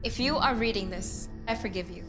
If you are reading this, I forgive you.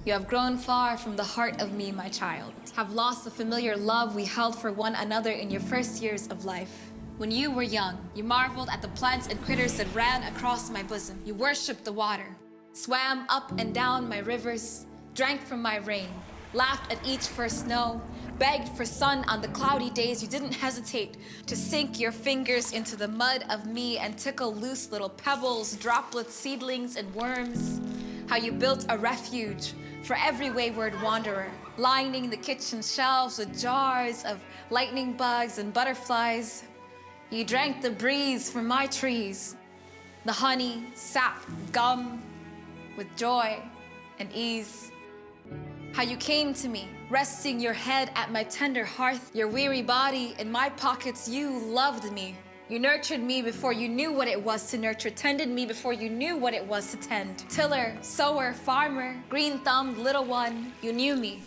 You have grown far from the heart of me, my child. Have lost the familiar love we held for one another in your first years of life. When you were young, you marveled at the plants and critters that ran across my bosom. You worshipped the water, swam up and down my rivers, drank from my rain, laughed at each first snow, begged for sun on the cloudy days. You didn't hesitate to sink your fingers into the mud of me and tickle loose little pebbles, droplets, seedlings, and worms. How you built a refuge for every wayward wanderer, lining the kitchen shelves with jars of lightning bugs and butterflies. You drank the breeze from my trees, the honey, sap, gum, with joy and ease. How you came to me, resting your head at my tender hearth, your weary body in my pockets. You loved me. You nurtured me before you knew what it was to nurture, tended me before you knew what it was to tend. Tiller, sower, farmer, green-thumbed little one, you knew me.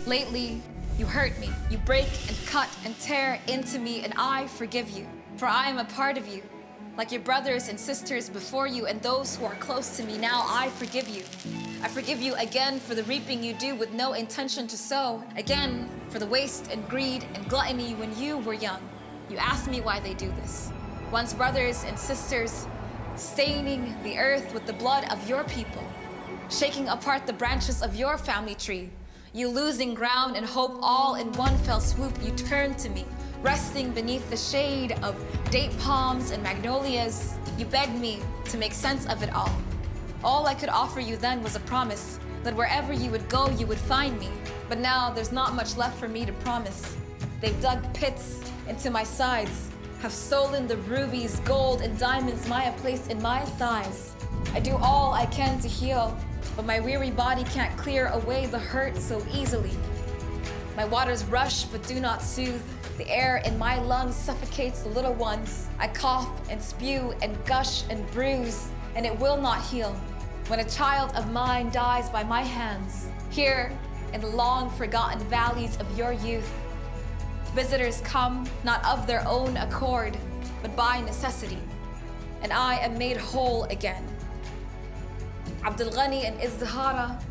Lately, you hurt me. You break and cut and tear into me, and I forgive you. For I am a part of you. Like your brothers and sisters before you and those who are close to me now, I forgive you. I forgive you again for the reaping you do with no intention to sow. Again, for the waste and greed and gluttony when you were young. You asked me why they do this. Once brothers and sisters, staining the earth with the blood of your people, shaking apart the branches of your family tree, you losing ground and hope all in one fell swoop. You turned to me, resting beneath the shade of date palms and magnolias. You begged me to make sense of it all. All I could offer you then was a promise that wherever you would go, you would find me. But now there's not much left for me to promise. They've dug pits into my sides, have stolen the rubies, gold, and diamonds Maya placed in my thighs. I do all I can to heal, but my weary body can't clear away the hurt so easily. My waters rush but do not soothe. The air in my lungs suffocates the little ones. I cough and spew and gush and bruise, and it will not heal. When a child of mine dies by my hands, here in the long forgotten valleys of your youth, visitors come not of their own accord, but by necessity, and I am made whole again. Abdul Ghani and Izdihara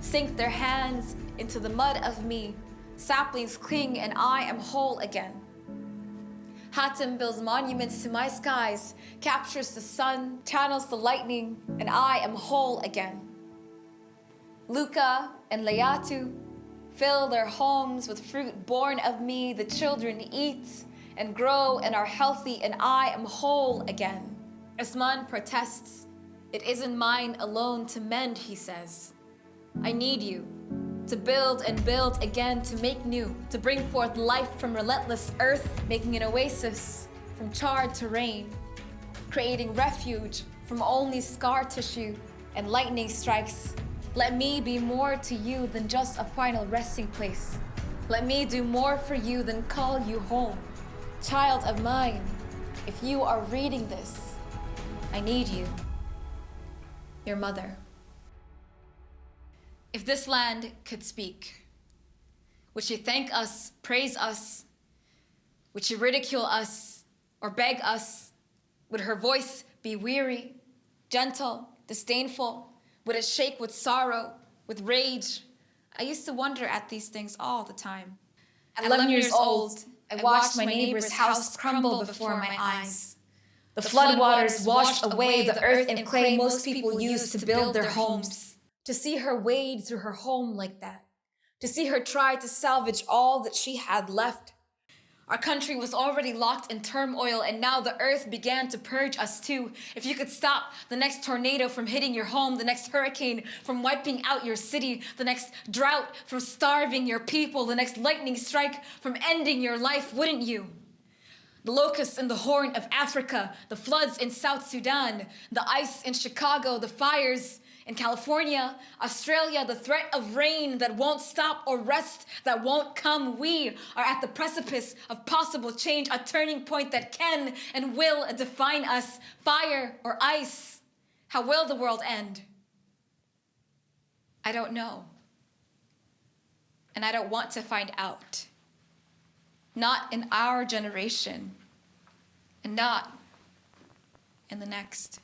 sink their hands into the mud of me. Saplings cling and I am whole again. Hatim builds monuments to my skies, captures the sun, channels the lightning, and I am whole again. Luca and Layatu fill their homes with fruit born of me. The children eat and grow and are healthy, and I am whole again. Usman protests. It isn't mine alone to mend, he says. I need you to build and build again, to make new, to bring forth life from relentless earth, making an oasis from charred terrain, creating refuge from only scar tissue and lightning strikes. Let me be more to you than just a final resting place. Let me do more for you than call you home. Child of mine, if you are reading this, I need you. Your mother. If this land could speak, would she thank us, praise us? Would she ridicule us or beg us? Would her voice be weary, gentle, disdainful? Would it shake with sorrow, with rage? I used to wonder at these things all the time. At 11 years old, I watched my neighbor's house crumble before my eyes. The floodwaters washed away the earth and clay most people used to build their homes. To see her wade through her home like that, to see her try to salvage all that she had left. Our country was already locked in turmoil, and now the earth began to purge us too. If you could stop the next tornado from hitting your home, the next hurricane from wiping out your city, the next drought from starving your people, the next lightning strike from ending your life, wouldn't you? The locusts in the Horn of Africa, the floods in South Sudan, the ice in Chicago, the fires in California, Australia, the threat of rain that won't stop or rest, that won't come. We are at the precipice of possible change, a turning point that can and will define us. Fire or ice, how will the world end? I don't know. And I don't want to find out. Not in our generation, and not in the next.